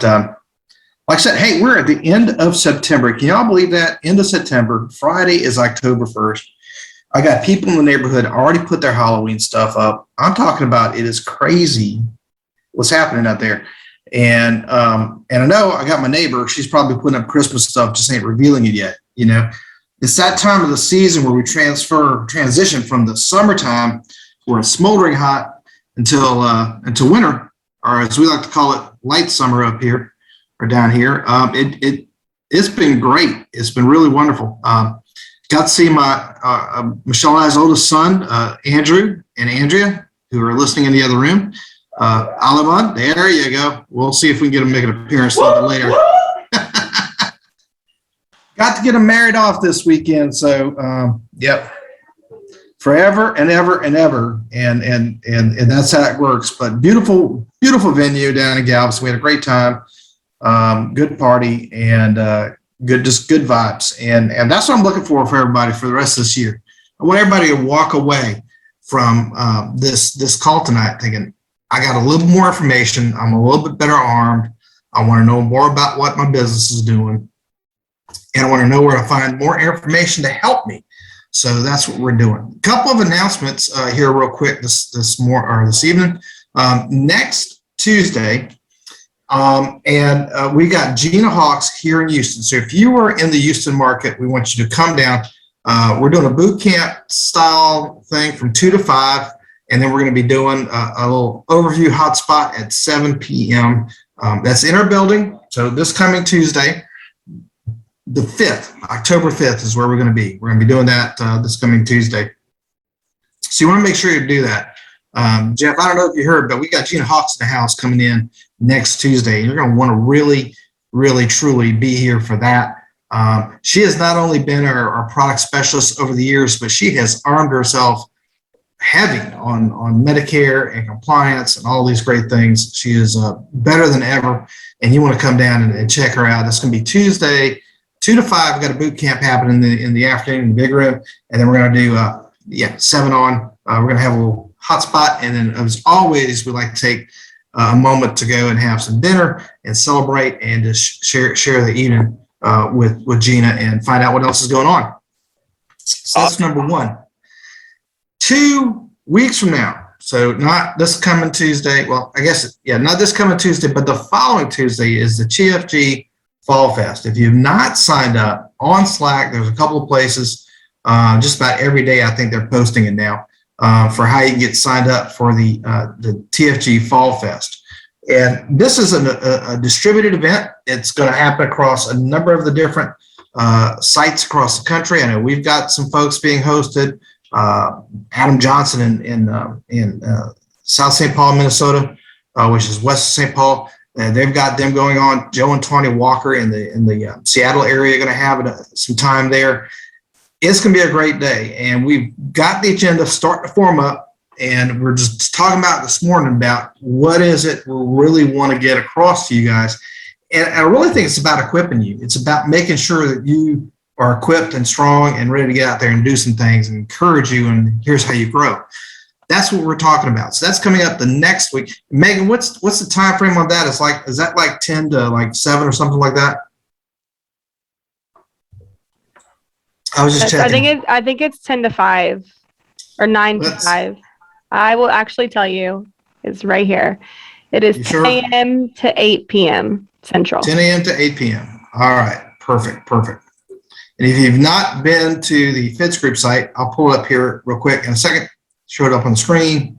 But like I said, hey, we're at the end of September. Can y'all believe that? End of September. Friday is October 1st. I got people in the neighborhood already put their Halloween stuff up. I'm talking about it is crazy what's happening out there. And I know I got my neighbor. She's probably putting up Christmas stuff, just ain't revealing it yet. You know, it's that time of the season where we transition from the summertime, where it's smoldering hot, until winter, or as we like to call it, light summer up here or down here. It's been great. It's been really wonderful. Got to see my Michelle and I's oldest son, Andrew and Andrea, who are listening in the other room. Alleman, there you go. We'll see if we can get them to make an appearance a little bit later. Got to get them married off this weekend. So, yep. Forever and ever and ever. And that's how it works. But beautiful venue down in Galveston. We had a great time. Good party and good vibes. And that's what I'm looking for everybody for the rest of this year. I want everybody to walk away from this call tonight thinking, I got a little more information. I'm a little bit better armed. I want to know more about what my business is doing. And I want to know where to find more information to help me. So that's what we're doing. A couple of announcements here real quick this evening. Next Tuesday, we got Gina Hawks here in Houston. So if you are in the Houston market, we want you to come down. We're doing a boot camp style thing from 2 to 5. And then we're going to be doing a little overview hotspot at 7 p.m. That's in our building. So this coming Tuesday, the 5th, October 5th is where we're going to be. We're going to be doing that this coming Tuesday. So you want to make sure you do that. Jeff, I don't know if you heard, but we got Gina Hawks in the house coming in next Tuesday. You're going to want to really, really, truly be here for that. She has not only been our product specialist over the years, but she has armed herself heavy on Medicare and compliance and all these great things. She is better than ever, and you want to come down and check her out. It's going to be Tuesday, 2 to 5. We've got a boot camp happening in the afternoon in the big room, and then we're going to do 7 on. We're going to have a little hotspot, and then as always, we like to take a moment to go and have some dinner and celebrate and just share the evening with Gina and find out what else is going on. So that's number one. 2 weeks from now, so not this coming Tuesday, well, I guess, not this coming Tuesday, but the following Tuesday is the TFG Fall Fest. If you've not signed up on Slack, there's a couple of places, just about every day, I think they're posting it now, for how you can get signed up for the TFG Fall Fest. And this is a distributed event. It's going to happen across a number of the different sites across the country. I know we've got some folks being hosted. Adam Johnson in South St. Paul, Minnesota, which is west of St. Paul. They've got them going on. Joe and Tawny Walker in the Seattle area are going to have some time there. It's going to be a great day, and we've got the agenda starting to form up, and we're just talking about this morning about what is it we really want to get across to you guys. And I really think it's about equipping you. It's about making sure that you are equipped and strong and ready to get out there and do some things and encourage you, and here's how you grow. That's what we're talking about. So that's coming up the next week. Megan, what's the time frame on that? Is that like 10 to 7 or something like that? I was just checking. I think it's 10 to 5 or 9 to 5. I will actually tell you. It's right here. It is 10 a.m. to 8 p.m. Central. 10 a.m. to 8 p.m. All right. Perfect. And if you've not been to the Fitz Group site, I'll pull it up here real quick in a second. Show it up on the screen.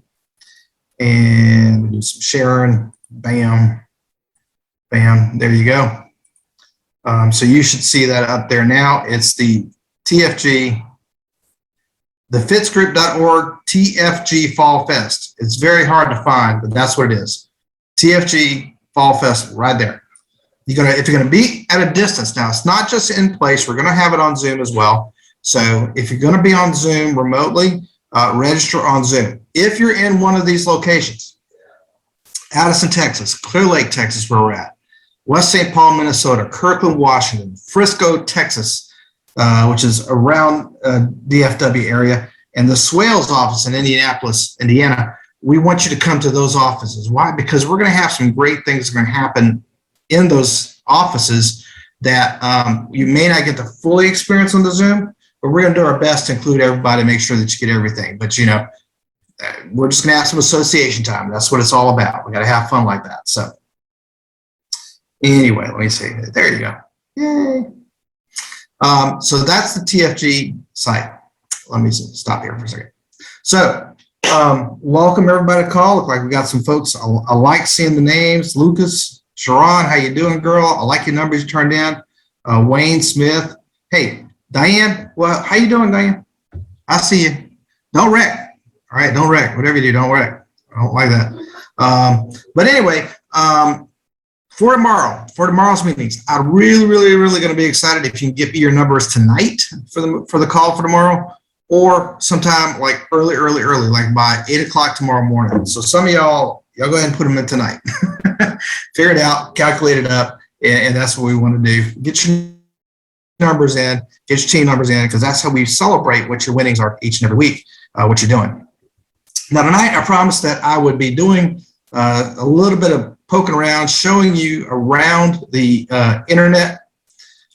And do some sharing. Bam. There you go. So you should see that up there now. It's the TFG, the fitzgroup.org TFG Fall Fest. It's very hard to find, but that's what it is. TFG Fall Fest right there. If you're gonna be at a distance now, it's not just in place. We're gonna have it on Zoom as well. So if you're gonna be on Zoom remotely, register on Zoom. If you're in one of these locations, Addison, Texas, Clear Lake, Texas, where we're at, West St. Paul, Minnesota, Kirkland, Washington, Frisco, Texas, which is around DFW area, and the Swales office in Indianapolis, Indiana, we want you to come to those offices. Why? Because we're going to have some great things that are going to happen in those offices that you may not get to fully experience on the Zoom, but we're going to do our best to include everybody, make sure that you get everything. But, we're just going to have some association time. That's what it's all about. We got to have fun like that. So anyway, let me see. There you go. Yay. So that's the TFG site. Let me stop here for a second. So welcome everybody to call. Look like we got some folks. I like seeing the names. Lucas, Sharon, how you doing, girl? I like your numbers you turned in. Wayne Smith. Hey, Diane. Well, how you doing, Diane? I see you. Don't wreck. All right, don't wreck. Whatever you do, don't wreck. I don't like that. But anyway, for tomorrow's meetings, I'm really going to be excited if you can give me your numbers tonight for the call for tomorrow, or sometime like early, like by 8 o'clock tomorrow morning. So some of y'all go ahead and put them in tonight. Figure it out, calculate it up, and that's what we want to do. Get your numbers in, get your team numbers in, because that's how we celebrate what your winnings are each and every week, what you're doing. Now tonight, I promised that I would be doing a little bit of poking around, showing you around the internet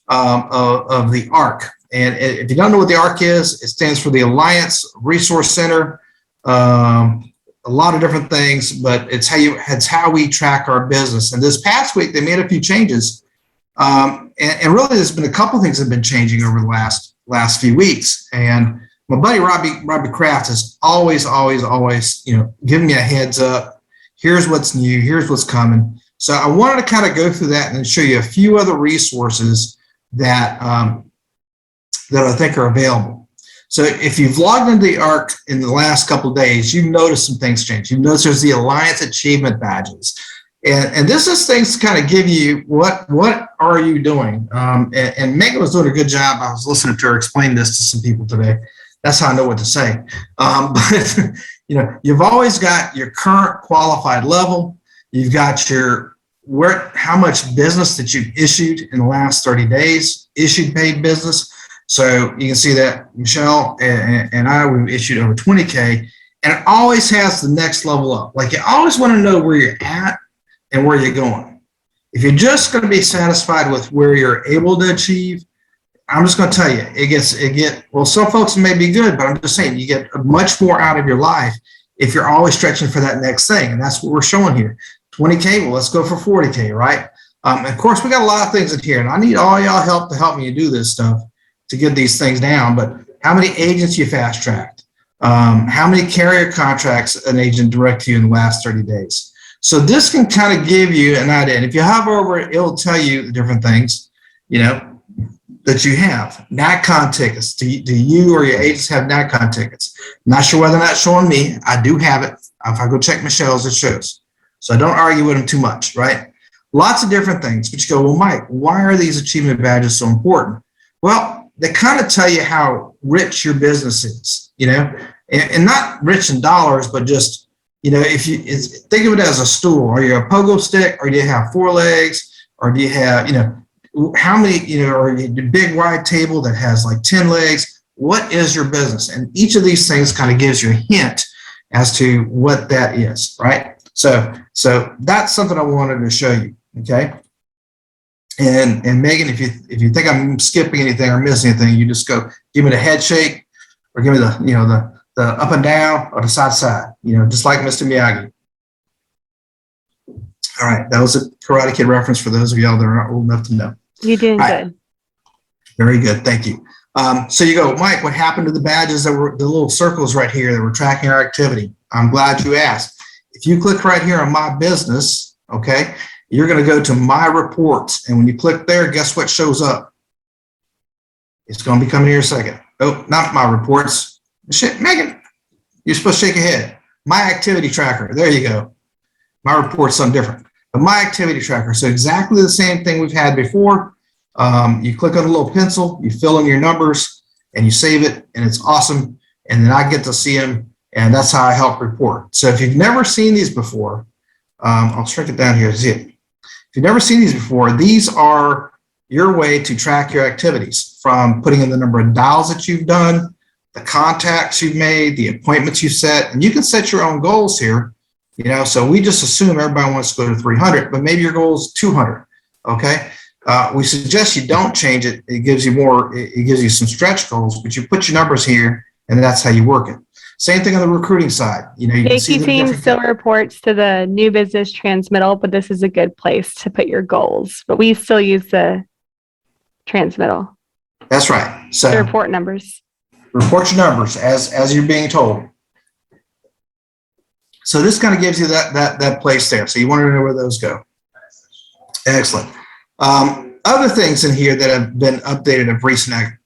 of the ARC. And if you don't know what the ARC is, it stands for the Alliance Resource Center. A lot of different things, but it's how we track our business. And this past week, they made a few changes. And really, there's been a couple things that have been changing over the last few weeks. And my buddy Robbie Kraft is always, giving me a heads up. Here's what's new. Here's what's coming. So I wanted to kind of go through that and show you a few other resources that that I think are available. So if you've logged into the ARC in the last couple of days, you've noticed some things change. You've noticed there's the Alliance Achievement Badges. And this is things to kind of give you what are you doing. And Megan was doing a good job. I was listening to her explain this to some people today. That's how I know what to say. But you've always got your current qualified level. You've got how much business that you've issued in the last 30 days, issued paid business. So you can see that Michelle and I, we've issued over 20K, and it always has the next level up. Like, you always want to know where you're at and where you're going. If you're just going to be satisfied with where you're able to achieve, I'm just going to tell you, well, some folks may be good, but I'm just saying you get much more out of your life if you're always stretching for that next thing. And that's what we're showing here. 20K, well, let's go for 40K, right? Of course, we got a lot of things in here, and I need all y'all help to help me do this stuff to get these things down. But how many agents you fast tracked? How many carrier contracts an agent direct to you in the last 30 days? So this can kind of give you an idea. And if you hover over it, it'll tell you the different things, that you have. NatCon tickets. Do you or your agents have NatCon tickets? Not sure whether or not showing me. I do have it. If I go check Michelle's, it shows. So I don't argue with them too much, right? Lots of different things. But you go, well, Mike, why are these achievement badges so important? Well, they kind of tell you how rich your business is, and not rich in dollars, but just, if you think of it as a stool. Are you a pogo stick, or do you have 4 legs, or do you have, how many, or a big wide table that has like 10 legs? What is your business? And each of these things kind of gives you a hint as to what that is, right? So that's something I wanted to show you, okay? And Megan, if you think I'm skipping anything or missing anything, you just go give me the head shake, or give me the up and down, or the side to side, just like Mr. Miyagi. All right, that was a Karate Kid reference for those of y'all that are not old enough to know. You're doing good. Very good, thank you. So you go, Mike, what happened to the badges that were the little circles right here that were tracking our activity? I'm glad you asked. If you click right here on My Business, okay, you're going to go to My Reports. And when you click there, guess what shows up? It's going to be coming here in a second. Oh, not My Reports. Shit, Megan, you're supposed to shake your head. My Activity Tracker. There you go. My Reports, something different. But My Activity Tracker. So exactly the same thing we've had before. You click on a little pencil, you fill in your numbers, and you save it, and it's awesome. And then I get to see them, and that's how I help report. So if you've never seen these before, I'll shrink it down here to see it. If you've never seen these before, these are your way to track your activities, from putting in the number of dials that you've done, the contacts you've made, the appointments you set, and you can set your own goals here. So we just assume everybody wants to go to 300, but maybe your goal is 200. Okay. We suggest you don't change it. It gives you it gives you some stretch goals, but you put your numbers here and that's how you work it. Same thing on the recruiting side. You can see Safety the team different. still reports to the new business transmittal, but this is a good place to put your goals. But we still use the transmittal. That's right. So the report numbers. Report your numbers as you're being told. So this kind of gives you that place there. So you want to know where those go. Excellent. Other things in here that have been updated of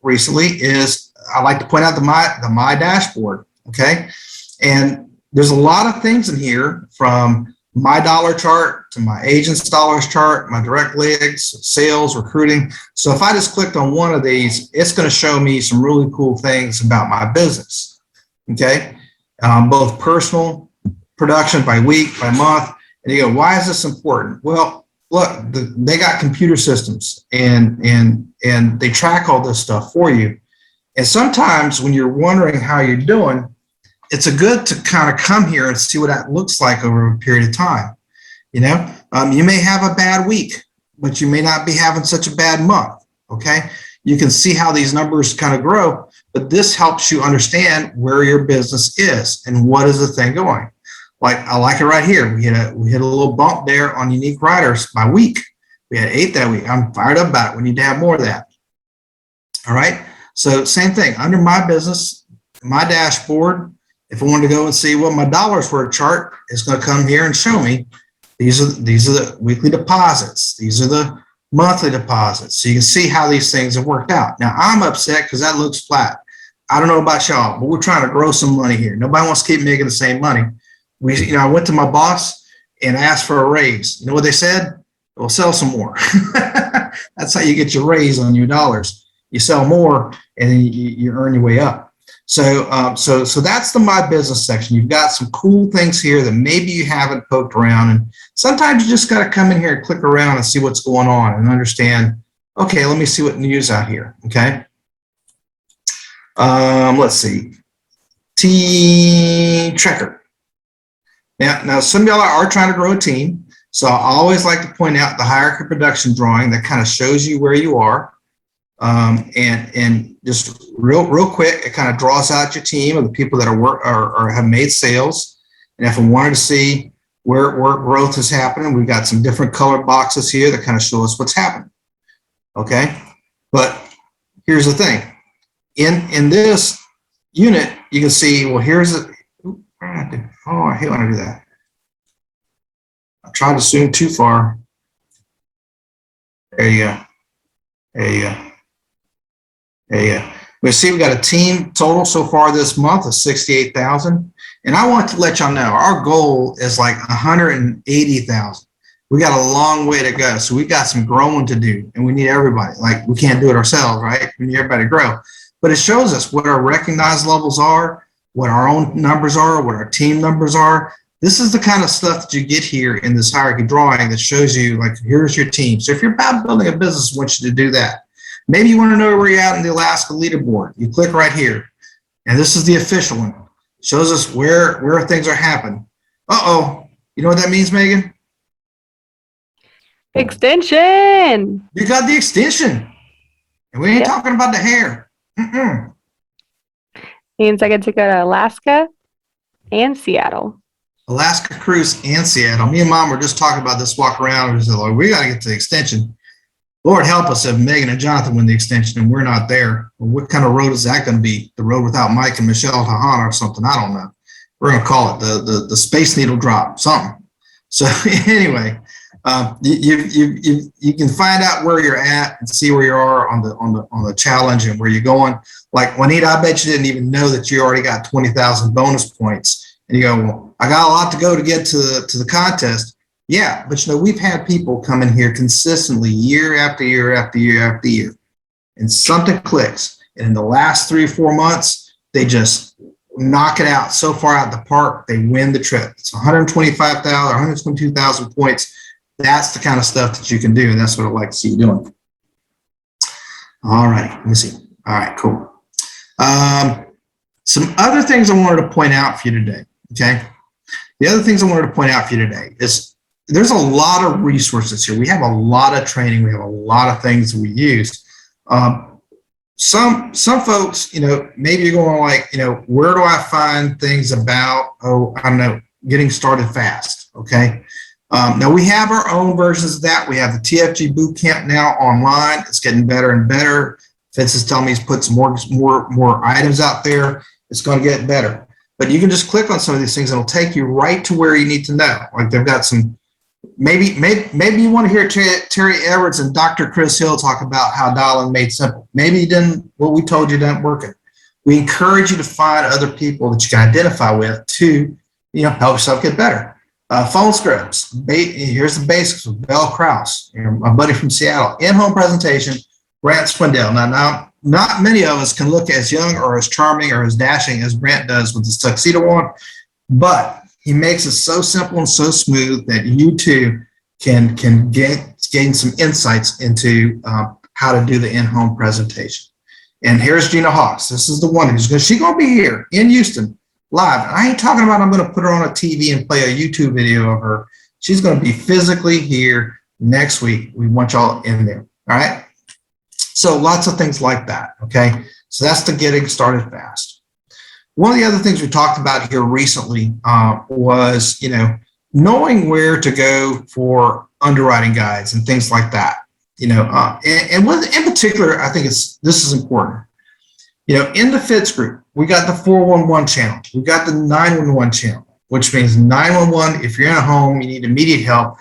recently is I like to point out the my dashboard. Okay, and there's a lot of things in here from my dollar chart to my agent's dollars chart, my direct leads, sales, recruiting. So if I just clicked on one of these, it's going to show me some really cool things about my business. Okay, both personal production by week, by month, and you go, why is this important? Well, look, they got computer systems and they track all this stuff for you. And sometimes when you're wondering how you're doing, it's a good to kind of come here and see what that looks like over a period of time. You may have a bad week, but you may not be having such a bad month. Okay, you can see how these numbers kind of grow, but this helps you understand where your business is and what is the thing going. Like I like it right here. We hit a little bump there on unique writers by week. We had 8 that week. I'm fired up about it. We need to have more of that. All right. So same thing under my business, my dashboard. If I wanted to go and see what my dollars were chart, it's going to come here and show me these are the weekly deposits. These are the monthly deposits. So you can see how these things have worked out. Now I'm upset because that looks flat. I don't know about y'all, but we're trying to grow some money here. Nobody wants to keep making the same money. I went to my boss and asked for a raise. You know what they said? We'll sell some more. That's how you get your raise on your dollars. You sell more and then you earn your way up. So that's the My Business section. You've got some cool things here that maybe you haven't poked around. And sometimes you just got to come in here and click around and see what's going on and understand, okay, let me see what news out here. Okay. Let's see. Team Tracker. Now, some of y'all are trying to grow a team. So I always like to point out the hierarchy production drawing that kind of shows you where you are. And just real quick, it kind of draws out your team of the people that are have made sales. And if I wanted to see where growth is happening, we've got some different colored boxes here that kind of show us what's happening. Okay, but here's the thing: in this unit, you can see. Well, here's the. Oh, I hate when I do that. I tried to zoom too far. There you go. There you go. There you go. We see we got a team total so far this month of 68,000. And I want to let y'all know our goal is like 180,000. We got a long way to go. So we got some growing to do and we need everybody. Like we can't do it ourselves, right? We need everybody to grow. But it shows us what our recognized levels are, what our own numbers are, what our team numbers are. This is the kind of stuff that you get here in this hierarchy drawing that shows you like, here's your team. So if you're about building a business, I want you to do that. Maybe you want to know where you're at in the Alaska leaderboard. You click right here. And this is the official one. It shows us where things are happening. Uh-oh. You know what that means, Megan? Extension. You got the extension. And we ain't talking about the hair. Means I get to go to Alaska and Seattle. Alaska cruise and Seattle. Me and Mom were just talking about this walk around. And we said, Lord, we got to get to the extension. Lord help us if Megan and Jonathan win the extension and we're not there. Well, what kind of road is that going to be? The road without Mike and Michelle Tahana or something? I don't know. We're going to call it the Space Needle Drop, something. So anyway, you can find out where you're at and see where you are on the challenge and where you're going. Like Juanita, I bet you didn't even know that you already got 20,000 bonus points. And you go, well, I got a lot to go to get to the contest. Yeah, but we've had people come in here consistently year after year after year after year, and something clicks. And in the last 3 or 4 months, they just knock it out so far out the park, they win the trip. It's 125,000, 122,000 points. That's the kind of stuff that you can do, and that's what I'd like to see you doing. All right, let me see. All right, cool. Some other things I wanted to point out for you today, okay? The other things I wanted to point out for you today is there's a lot of resources here. We have a lot of training. We have a lot of things that we use. Some folks, maybe you're going like, where do I find things about, I don't know, getting started fast, okay? Now we have our own versions of that. We have the TFG Bootcamp now online. It's getting better and better. Vince is telling me he's put some more items out there. It's going to get better. But you can just click on some of these things and it'll take you right to where you need to know. Like they've got some, maybe you want to hear Terry Edwards and Dr. Chris Hill talk about how dialing made simple. Maybe you didn't, what we told you didn't work it. We encourage you to find other people that you can identify with to, help yourself get better. Phone scripts. Here's the basics with Bell Krause, my buddy from Seattle. In-home presentation, Brant Swindell. Now, not many of us can look as young or as charming or as dashing as Brant does with his tuxedo on, but he makes it so simple and so smooth that you too can gain some insights into how to do the in-home presentation. And here's Gina Hawks. This is the one she's going to be here in Houston live. I ain't talking about I'm going to put her on a TV and play a YouTube video of her. She's going to be physically here next week. We want y'all in there. All right. So lots of things like that. Okay. So that's the getting started fast. One of the other things we talked about here recently was, knowing where to go for underwriting guides and things like that. And in particular, I think this is important. In the FITS group, we got the 411 channel. We got the 911 channel, which means 911 if you're in a home, you need immediate help.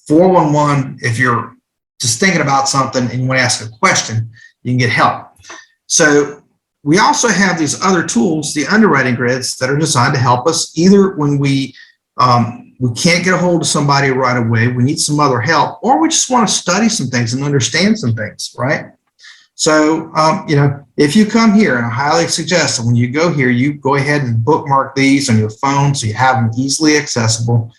411 if you're just thinking about something and you want to ask a question, you can get help. So we also have these other tools, the underwriting grids, that are designed to help us either when we can't get a hold of somebody right away, we need some other help, or we just want to study some things and understand some things, right? So, if you come here, and I highly suggest that when you go here, you go ahead and bookmark these on your phone so you have them easily accessible.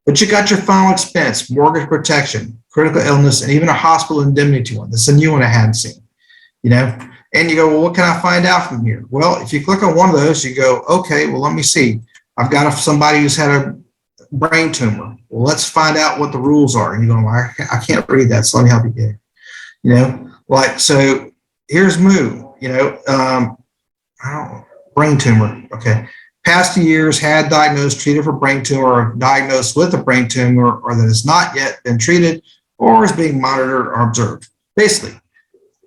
But you got your final expense, mortgage protection, critical illness, and even a hospital indemnity one. That's a new one I hadn't seen, And you go, well, what can I find out from here? Well, if you click on one of those, you go, okay, well, let me see. I've got somebody who's had a brain tumor. Well, let's find out what the rules are. And you go, well, I can't read that, so let me help you get. So here's Moo, brain tumor. Okay. Past years had diagnosed, treated for brain tumor, or diagnosed with a brain tumor, or that has not yet been treated, or is being monitored or observed. Basically,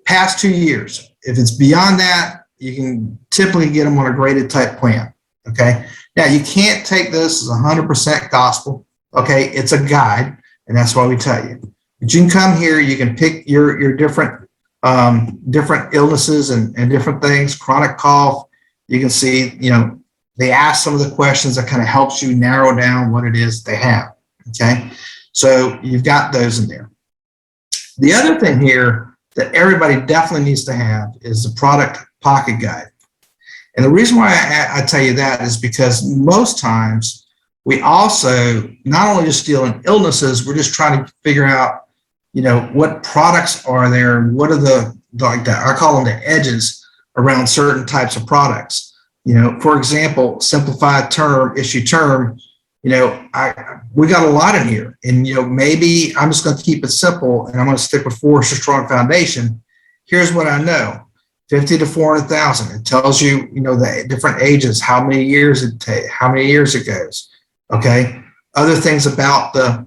past 2 years. If it's beyond that, you can typically get them on a graded type plan. Okay. Now, you can't take this as 100% gospel. Okay. It's a guide, and that's why we tell you. But you can come here, you can pick your different illnesses and different things, chronic cough. You can see, they ask some of the questions that kind of helps you narrow down what it is they have. Okay. So you've got those in there. The other thing here that everybody definitely needs to have is the product pocket guide. And the reason why I tell you that is because most times we also not only just deal in illnesses, we're just trying to figure out, what products are there and what are I call them the edges around certain types of products. For example, simplified term, issue term, we got a lot in here, and, maybe I'm just going to keep it simple and I'm going to stick with Forrester Strong Foundation. Here's what I know. 50 to 400,000. It tells you, the different ages, how many years it takes, how many years it goes. Okay. Other things about the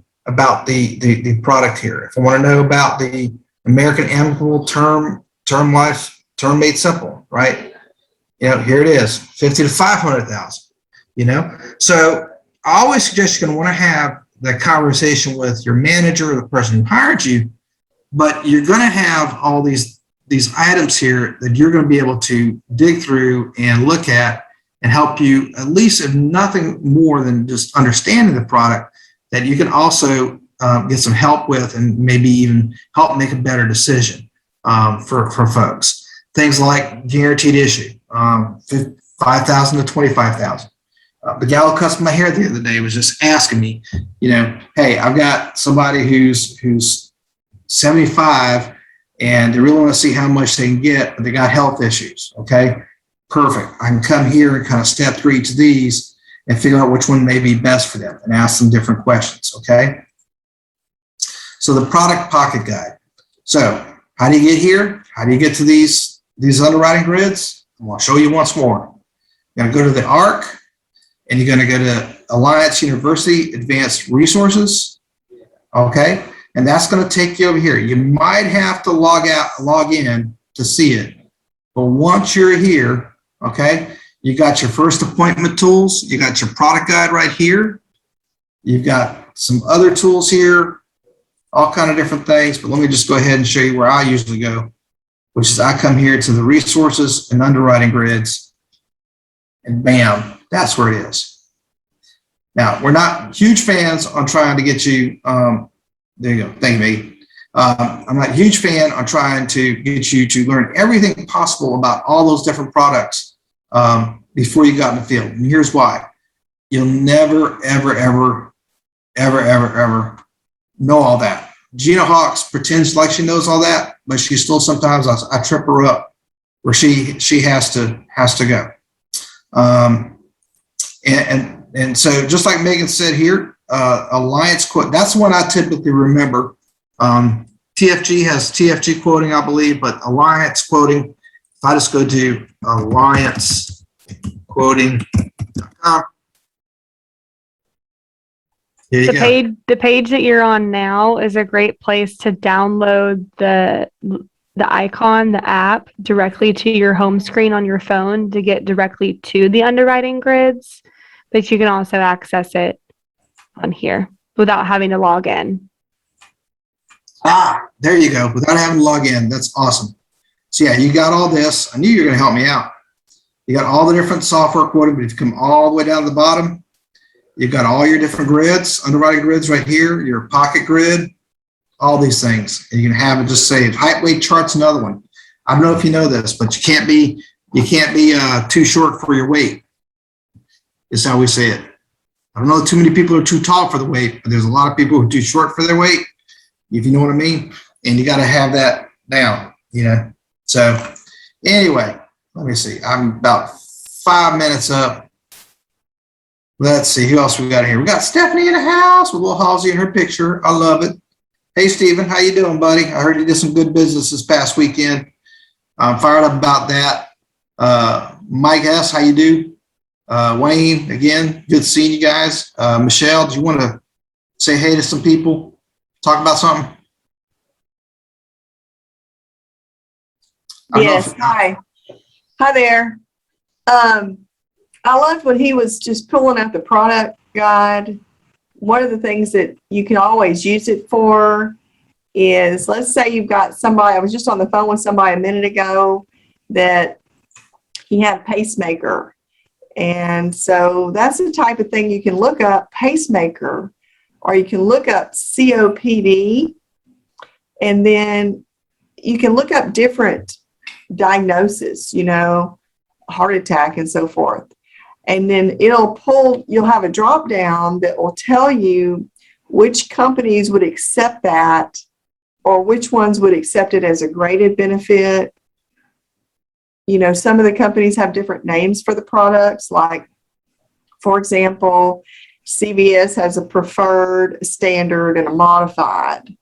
product here. If I want to know about the American Amicable Term Life, Term Made Simple, right? Here it is, 50 to 500,000. So I always suggest you're going to want to have that conversation with your manager or the person who hired you, but you're going to have all these items here that you're going to be able to dig through and look at and help you, at least if nothing more than just understanding the product, that you can also get some help with and maybe even help make a better decision for folks. Things like guaranteed issue, 5,000 to 25,000. The gal who cuts my hair the other day was just asking me, hey, I've got somebody who's 75 and they really want to see how much they can get, but they got health issues. Okay, perfect. I can come here and kind of step through each of these and figure out which one may be best for them and ask them different questions. Okay. So the product pocket guide. So how do you get here? How do you get to these underwriting grids? I'm going to show you once more. You're going to go to the ARC, and you're going to go to Alliance University Advanced Resources. Okay. And that's going to take you over here. You might have to log in to see it. But once you're here, okay, you got your first appointment tools. You got your product guide right here. You've got some other tools here, all kind of different things. But let me just go ahead and show you where I usually go, which is I come here to the resources and underwriting grids, and bam, that's where it is. Now, we're not huge fans on trying to get you, there you go, thank you, mate. I'm not a huge fan on trying to get you to learn everything possible about all those different products before you got in the field. And here's why. You'll never, ever know all that. Gina Hawks pretends like she knows all that, but she still sometimes I trip her up where she has to go. And so just like Megan said here, Alliance quote, that's one I typically remember. TFG has TFG quoting, I believe, but Alliance quoting, if I just go to alliancequoting.com. The page that you're on now is a great place to download the icon, the app, directly to your home screen on your phone to get directly to the underwriting grids, but you can also access it on here without having to log in. There you go. Without having to log in. That's awesome. So yeah, you got all this. I knew you were going to help me out. You got all the different software quoting, but if you come all the way down to the bottom, you've got all your different grids, underwriting grids right here, your pocket grid, all these things. And you can have it just say height, weight chart's another one. I don't know if you know this, but you can't be too short for your weight. Is how we say it. I don't know too many people are too tall for the weight, but there's a lot of people who are too short for their weight, if you know what I mean. And you got to have that down, you know. So anyway, let me see. I'm about 5 minutes up. Let's see who else we got here. We got Stephanie in the house with little Halsey in her picture. I love it. Hey, Stephen, how you doing, buddy? I heard you did some good business this past weekend. I'm fired up about that. Mike S., how you do? Wayne, again, good seeing you guys. Michelle, do you want to say hey to some people? Talk about something? Yes, hi. Hi there. I loved when he was just pulling out the product guide. One of the things that you can always use it for is, let's say you've got somebody, I was just on the phone with somebody a minute ago that he had a pacemaker. And so that's the type of thing you can look up, pacemaker, or you can look up COPD, and then you can look up different diagnoses, you know, heart attack and so forth. And then you'll have a drop down that will tell you which companies would accept that or which ones would accept it as a graded benefit. You know, some of the companies have different names for the products, like, for example, CVS has a preferred, a standard, and a modified.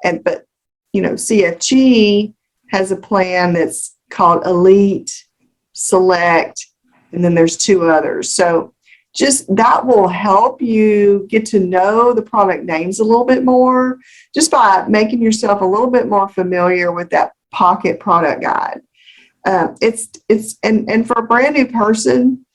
But, you know, CFG has a plan that's called Elite, Select, and then there's two others. So just that will help you get to know the product names a little bit more, just by making yourself a little bit more familiar with that pocket product guide. And for a brand new person,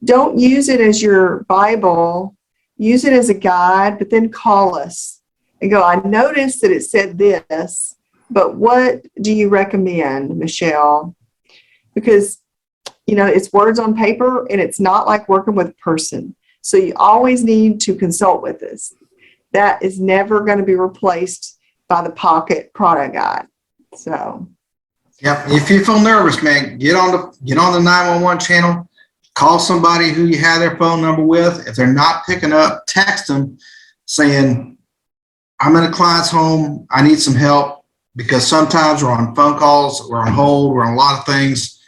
don't use it as your Bible. Use it as a guide, but then call us and go, I noticed that it said this, but what do you recommend, Michelle? Because, you know, it's words on paper and it's not like working with a person. So you always need to consult with us. That is never going to be replaced by the pocket product guide. So. Yep. If you feel nervous, man, get on the 911 channel, call somebody who you have their phone number with. If they're not picking up, text them saying, I'm in a client's home. I need some help, because sometimes we're on phone calls, we're on hold, we're on a lot of things.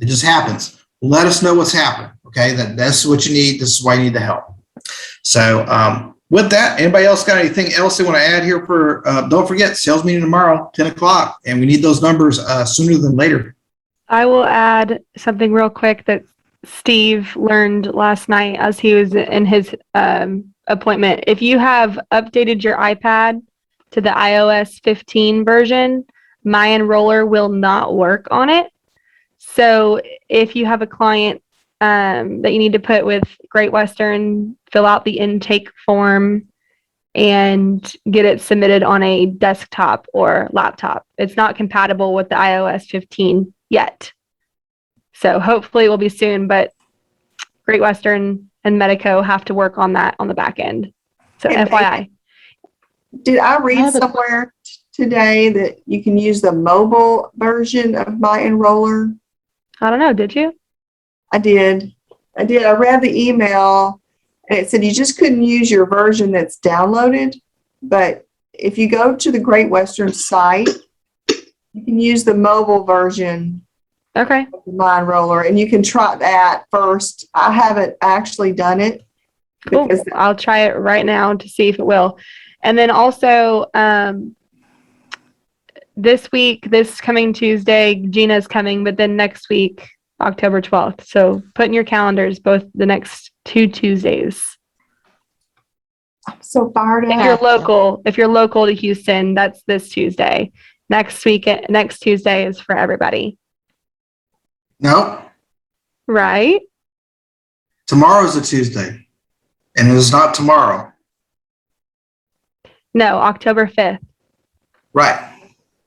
It just happens. Let us know what's happening. Okay. That's what you need. This is why you need the help. So, with that, anybody else got anything else they want to add here for, don't forget, sales meeting tomorrow, 10 o'clock, and we need those numbers sooner than later. I will add something real quick that Steve learned last night as he was in his appointment. If you have updated your iPad to the iOS 15 version, My Enroller will not work on it. So if you have a client that you need to put with Great Western, fill out the intake form and get it submitted on a desktop or laptop. It's not compatible with the iOS 15 yet. So hopefully it will be soon, but Great Western and Medico have to work on that on the back end. So Hey, FYI. Did I read somewhere today that you can use the mobile version of My Enroller? I don't know. Did you? I did. I read the email and it said you just couldn't use your version that's downloaded. But if you go to the Great Western site, you can use the mobile version Okay. of the My Enroller, and you can try that first. I haven't actually done it. Cool. Because I'll try it right now to see if it will. And then also, this coming Tuesday, Gina's coming, but then next week, October 12th. So put in your calendars both the next 2 Tuesdays. I'm so fired up. If you're local to Houston, that's this Tuesday. Next Tuesday is for everybody. No, Right? tomorrow's a Tuesday, and it is not tomorrow. No, October 5th. Right.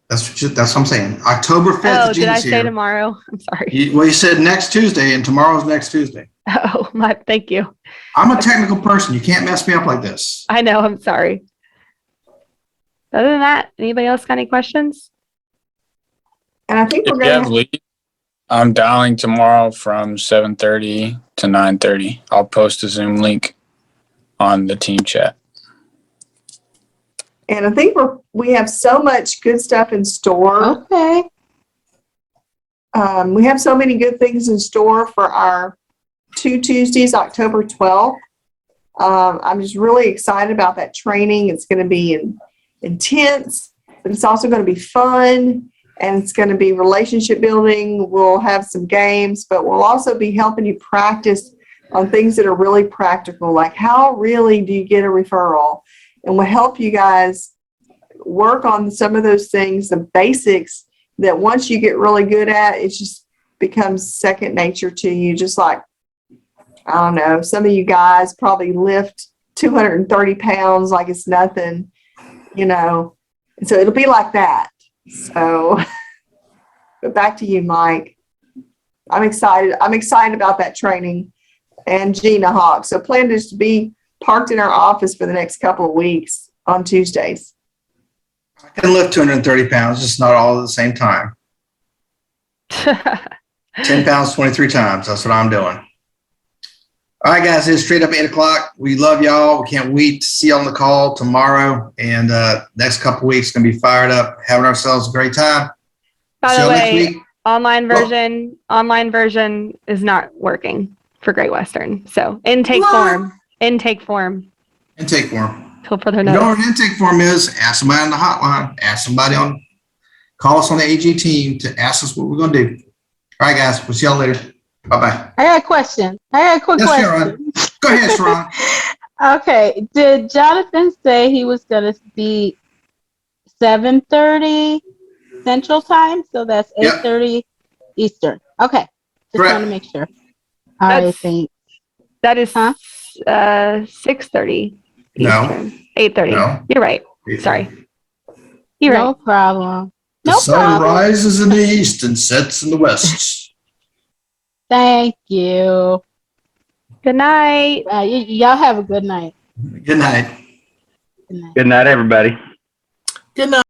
That's what I'm saying. October 5th. Oh, did I say tomorrow? I'm sorry. You said next Tuesday, and tomorrow's next Tuesday. Oh, thank you. I'm a technical person. You can't mess me up like this. I know, I'm sorry. Other than that, anybody else got any questions? And I think If we're you have going to lead, I'm dialing tomorrow from 7:30 to 9:30. I'll post a Zoom link on the team chat. and I think we have so much good stuff in store. Okay. We have so many good things in store for our 2 Tuesdays, October 12th. I'm just really excited about that training. It's going to be intense, but it's also going to be fun, and it's going to be relationship building. We'll have some games, but we'll also be helping you practice on things that are really practical, like how really do you get a referral? And we'll help you guys work on some of those things, the basics that once you get really good at, it just becomes second nature to you. Just like, I don't know, some of you guys probably lift 230 pounds like it's nothing, and so it'll be like that. So, but back to you, Mike. I'm excited. I'm excited about that training and Gina Hawk. So plan to just be parked in our office for the next couple of weeks on Tuesdays. I can lift 230 pounds, just not all at the same time. 10 pounds, 23 times. That's what I'm doing. All right, guys, it's straight up 8 o'clock. We love y'all. We can't wait to see you on the call tomorrow. And next couple of weeks, going to be fired up, having ourselves a great time. By See the y'all next way, week. online version is not working for Great Western. So intake form. Intake form. Till further You know notice. what an intake form is? Ask somebody on the hotline. Call us on the AG team to ask us what we're going to do. All right, guys. We'll see y'all later. Bye-bye. I got a question. I got a quick Yes, question. Sharon. Go ahead, Sharon. Okay. Did Jonathan say he was going to be 7:30 Central Time? So that's Yep. 8:30 Eastern. Okay. Just Correct. want to make sure. All right. Thanks. That is Huh? 6:30 No. Eastern. 8:30. No. You're right. Sorry. You're No right. problem. The No sun problem. rises in the east and sets in the west. Thank you. Good night. Y'all have a good night. Good night. Good night. Good night, everybody. Good night.